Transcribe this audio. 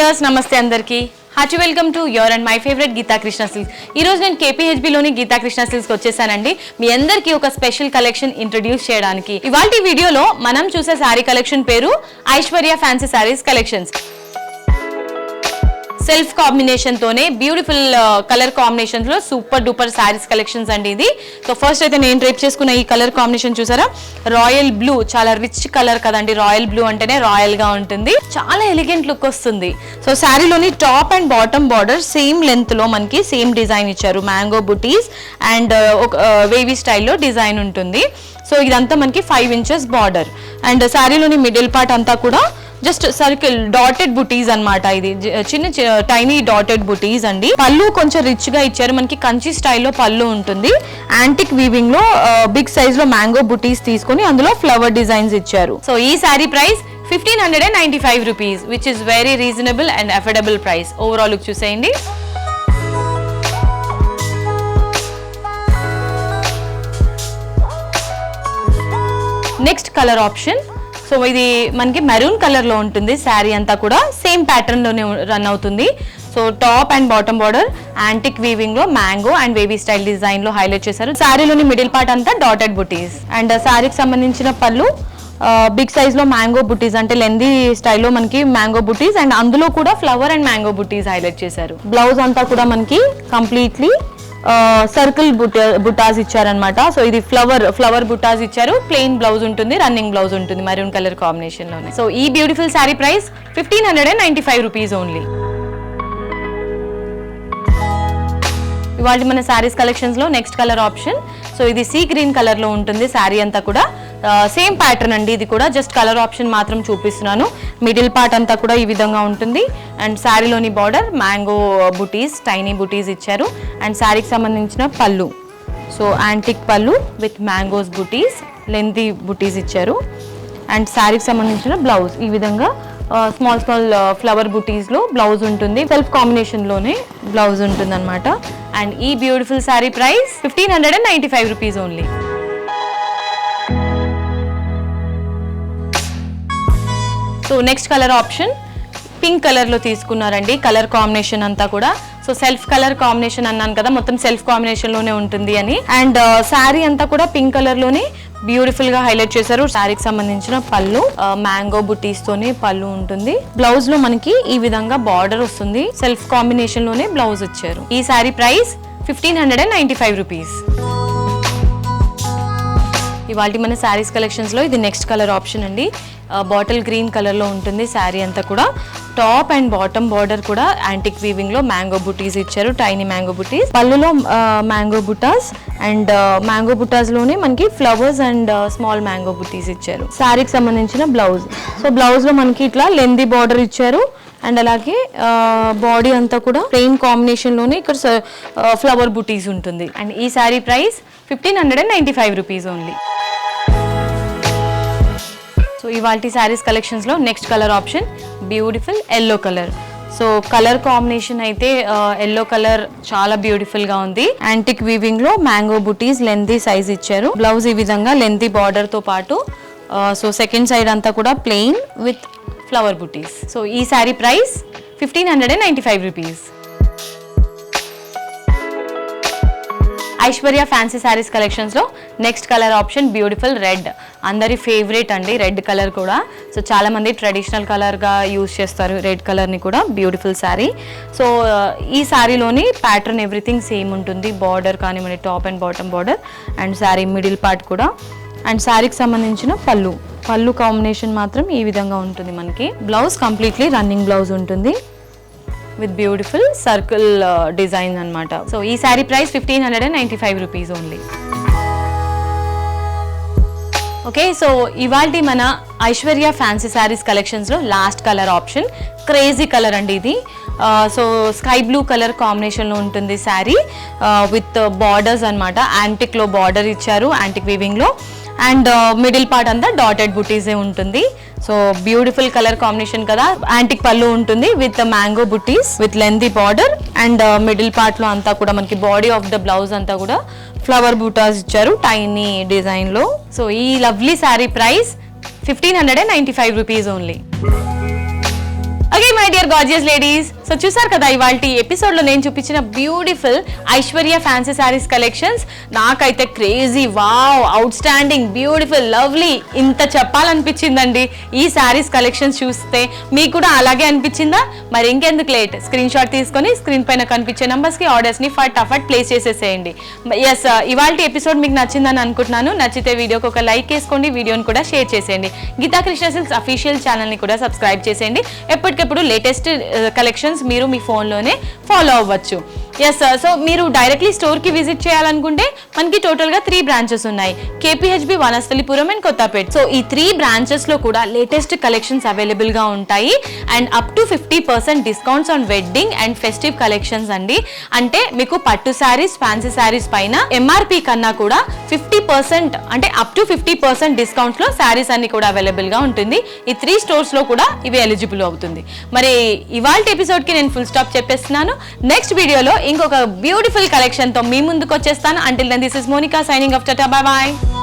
Viewers నమస్తే అందరికీ hearty welcome to your and my favourite Geetha Krishna Silks. ఈ రోజు నేను కేపీహెచ్బిలోని గీతా కృష్ణ సిల్క్స్కి వచ్చేసానండి. మీ అందరికీ ఒక స్పెషల్ కలెక్షన్ ఇంట్రొడ్యూస్ చేయడానికి. ఇవాల్టి వీడియోలో మనం చూసే శారీ కలెక్షన్ పేరు Aishwarya fancy saris collections. Self combination తోనే బ్యూటిఫుల్ కలర్ కాంబినేషన్స్ లో సూపర్ డూపర్ శారీస్ కలెక్షన్స్ అండి ఇది. సో ఫస్ట్ అయితే నేను డ్రేప్ చేసుకున్న ఈ కలర్ కాంబినేషన్ చూసారా, రాయల్ బ్లూ, చాలా రిచ్ కలర్ కదండి. రాయల్ బ్లూ అంటేనే రాయల్ గా ఉంటుంది, చాలా ఎలిగెంట్ లుక్ వస్తుంది. సో శారీలోని top and bottom border same length లో మనకి సేమ్ డిజైన్ ఇచ్చారు. మ్యాంగో బుటీస్ అండ్ వేవీ స్టైల్లో డిజైన్ ఉంటుంది. సో ఇదంతా మనకి 5 inches బార్డర్ అండ్ శారీలోని మిడిల్ పార్ట్ అంతా కూడా జస్ట్ సర్కిల్ డాటెడ్ బుటీస్ అన్నమాట. ఇది చిన్న టైనీ డాటెడ్ బుటీస్ అండి. పళ్ళు కొంచెం రిచ్ గా ఇచ్చారు, మనకి కంచి స్టైల్లో పళ్ళు ఉంటుంది. యాంటిక్ వీవింగ్ లో బిగ్ సైజ్ లో మ్యాంగో బుటీస్ తీసుకొని అందులో ఫ్లవర్ డిజైన్స్ ఇచ్చారు. సో ఈ sari price 1595 rupees, which is very reasonable and affordable price. Overall look చూసేయండి. నెక్స్ట్ కలర్ ఆప్షన్, సో ఇది మనకి మెరూన్ కలర్ లో ఉంటుంది. శారీ అంతా కూడా సేమ్ ప్యాటర్న్ లోనే రన్ అవుతుంది. So top and bottom border antique weaving లో mango and wavy style design లో హైలైట్ చేశారు. శారీలోని మిడిల్ పార్ట్ అంతా డాటెడ్ బుటీస్ అండ్ శారీకి సంబంధించిన పళ్ళు బిగ్ సైజ్ లో మ్యాంగో బుటీస్, అంటే లెందీ స్టైల్లో మనకి మ్యాంగో బుటీస్ అండ్ అందులో కూడా flower and mango buttis highlight చేశారు. బ్లౌజ్ అంతా కూడా మనకి కంప్లీట్లీ సర్కిల్ బుటాస్ ఇచ్చారనమాట. సో ఇది ఫ్లవర్ బుటాస్ ఇచ్చారు. ప్లెయిన్ బ్లౌజ్ ఉంటుంది, రన్నింగ్ బ్లౌజ్ ఉంటుంది మెరూన్ కలర్ కాంబినేషన్ లోనే. సో ఈ beautiful sari price 1595 rupees only. ఇవాళ మన శారీస్ కలెక్షన్స్ లో నెక్స్ట్ కలర్ ఆప్షన్, సో ఇది సీ గ్రీన్ కలర్ లో ఉంటుంది. శారీ అంతా కూడా సేమ్ ప్యాటర్న్ అండి. ఇది కూడా జస్ట్ కలర్ ఆప్షన్ మాత్రం చూపిస్తున్నాను. మిడిల్ పార్ట్ అంతా కూడా ఈ విధంగా ఉంటుంది and శారీలోని border mango buttis, tiny బుటీస్ ఇచ్చారు అండ్ శారీకి సంబంధించిన పళ్ళు, సో యాంటిక్ పళ్ళు విత్ మ్యాంగోస్ బుటీస్, లెంతీ బుటీస్ ఇచ్చారు అండ్ శారీకి సంబంధించిన బ్లౌజ్ ఈ విధంగా స్మాల్ ఫ్లవర్ బుటీస్ లో బ్లౌజ్ ఉంటుంది. సెల్ఫ్ కాంబినేషన్ లోనే బ్లౌజ్ ఉంటుంది అనమాట. అండ్ ఈ beautiful sari price 1595 rupees only. So next colour option pink colour లో తీసుకున్నారండి. కలర్ కాంబినేషన్ అంతా కూడా సో సెల్ఫ్ కలర్ కాంబినేషన్ అన్నాను కదా, మొత్తం సెల్ఫ్ కాంబినేషన్ లోనే ఉంటుంది అని. అండ్ శారీ అంతా కూడా పింక్ కలర్ లోనే బ్యూటిఫుల్ గా హైలైట్ చేశారు. శారీకి సంబంధించిన పళ్ళు మ్యాంగో బుటీస్ తోనే పళ్ళు ఉంటుంది. బ్లౌజ్ లో మనకి ఈ విధంగా బార్డర్ వస్తుంది. సెల్ఫ్ కాంబినేషన్ లోనే బ్లౌజ్ ఇచ్చారు. ఈ శారీ ప్రైస్ 1595 rupees. ఇవాళ మన శారీస్ కలెక్షన్స్ లో ఇది నెక్స్ట్ కలర్ ఆప్షన్ అండి. బాటిల్ గ్రీన్ కలర్ లో ఉంటుంది శారీ అంతా కూడా. టాప్ అండ్ బాటమ్ బార్డర్ కూడా యాంటిక్ వీవింగ్ లో మ్యాంగో బుటీస్ ఇచ్చారు, టైనీ మ్యాంగో బుటీస్. పళ్ళులో మ్యాంగో బుటాస్ అండ్ మ్యాంగో బుటాస్ లోనే మనకి ఫ్లవర్స్ అండ్ స్మాల్ మ్యాంగో బుటీస్ ఇచ్చారు. శారీకి సంబంధించిన బ్లౌజ్, సో బ్లౌజ్ లో మనకి ఇట్లా లెందీ బార్డర్ ఇచ్చారు అండ్ అలాగే బాడీ అంతా కూడా ప్లెయిన్ కాంబినేషన్ లోనే ఇక్కడ ఫ్లవర్ బుటీస్ ఉంటుంది. అండ్ ఈ sari price 1595 rupees only. So ఇవాల్టి శారీస్ కలెక్షన్స్ లో next colour option beautiful yellow colour. So colour combination అయితే ఎల్లో కలర్ చాలా బ్యూటిఫుల్ గా ఉంది. యాంటిక్ వీవింగ్ లో మ్యాంగో బుటీస్ లెంతీ సైజ్ ఇచ్చారు. బ్లౌజ్ ఈ విధంగా లెంతీ బార్డర్ తో పాటు సో సెకండ్ సైడ్ అంతా కూడా plain with flower butis. So ఈ sari price 1595 rupees. Aishwarya fancy saris collections లో next colour option beautiful red. అందరి ఫేవరెట్ అండి రెడ్ కలర్ కూడా. సో చాలా మంది ట్రెడిషనల్ కలర్ గా యూజ్ చేస్తారు రెడ్ కలర్ ని కూడా. బ్యూటిఫుల్ శారీ. సో ఈ శారీలోని ప్యాటర్న్ ఎవ్రీథింగ్ సేమ్ ఉంటుంది. బార్డర్ కానివ్వండి, top and bottom border and sari middle part కూడా అండ్ శారీకి సంబంధించిన పళ్ళు కాంబినేషన్ మాత్రం ఈ విధంగా ఉంటుంది మనకి. బ్లౌజ్ కంప్లీట్లీ రన్నింగ్ బ్లౌజ్ ఉంటుంది విత్ బ్యూటిఫుల్ సర్కిల్ డిజైన్ అన్నమాట. సో ఈ sari price 1595 rupees only. Okay, so ఇవాల్టి మన ఐశ్వర్య ఫ్యాన్సీ శారీస్ కలెక్షన్స్ లో last colour option crazy colour అండి ఇది. So sky blue colour combination లో ఉంటుంది శారీ విత్ బార్డర్స్ అన్నమాట. యాంటిక్ లో బార్డర్ ఇచ్చారు యాంటిక్ వీవింగ్ లో అండ్ మిడిల్ పార్ట్ అంతా డాటెడ్ బుటీసే ఉంటుంది. సో బ్యూటిఫుల్ కలర్ కాంబినేషన్ కదా. యాంటిక్ పళ్ళు ఉంటుంది with mango buttis with lengthy border and middle part లో అంతా కూడా మనకి బాడీ ఆఫ్ ద బ్లౌజ్ అంతా కూడా ఫ్లవర్ బూటాస్ ఇచ్చారు టైనీ డిజైన్ లో. సో ఈ lovely sari price 1595 rupees only. Okay, my my dear gorgeous ladies. So చూసారు కదా ఇవాల్టి ఎపిసోడ్ లో నేను చూపించిన beautiful Aishwarya fancy saris collections. నాకైతే crazy, wow, outstanding, beautiful, lovely ఇంత చెప్పాలనిపించిందండి ఈ శారీస్ కలెక్షన్స్ చూస్తే. మీకు కూడా అలాగే అనిపించిందా? మరి ఇంకెందుకు లేట్, స్క్రీన్ షాట్ తీసుకొని స్క్రీన్ పైన కనిపించే నంబర్స్ కి ఆర్డర్స్ ని ఫటాఫట్ ప్లేస్ చేసేసేయండి. ఎస్, ఇవాల్టి ఎపిసోడ్ మీకు నచ్చిందని అనుకుంటున్నాను. నచ్చితే వీడియోకి ఒక లైక్ వేసుకోండి, వీడియోని కూడా షేర్ చేసేయండి. Geetha Krishna Silks official channel ని కూడా సబ్స్క్రైబ్ చేసేయండి. ఎప్పటికప్పుడు లేటెస్ట్ కలెక్షన్స్ మీరు మీ ఫోన్లోనే ఫాలో అవ్వచ్చు. ఎస్, సో మీరు డైరెక్ట్లీ స్టోర్కి విజిట్ చేయాలనుకుంటే మనకి టోటల్గా 3 బ్రాంచెస్ ఉన్నాయి. KPHB, Vanasthalipuram and Kothapet. So ఈ 3 బ్రాంచెస్లో కూడా లేటెస్ట్ కలెక్షన్స్ అవైలబుల్గా ఉంటాయి. And up to 50% discounts on wedding and festive collections అండి. అంటే మీకు పట్టు శారీస్, ఫ్యాన్సీ శారీస్ పైన ఎంఆర్పి కన్నా కూడా 50%, అంటే అప్ టు 50% డిస్కౌంట్స్లో శారీస్ అన్ని కూడా అవైలబుల్గా ఉంటుంది. ఈ 3 స్టోర్స్లో కూడా ఇవి ఎలిజిబుల్ అవుతుంది. మరి ఇవాల్టి ఎపిసోడ్కి నేను ఫుల్ స్టాప్ చెప్పేస్తున్నాను. నెక్స్ట్ వీడియోలో ఇంకొక బ్యూటిఫుల్ కలెక్షన్ తో మీ ముందుకు వచ్చేస్తాను. Until then this is Monika signing off. Tata, bye by.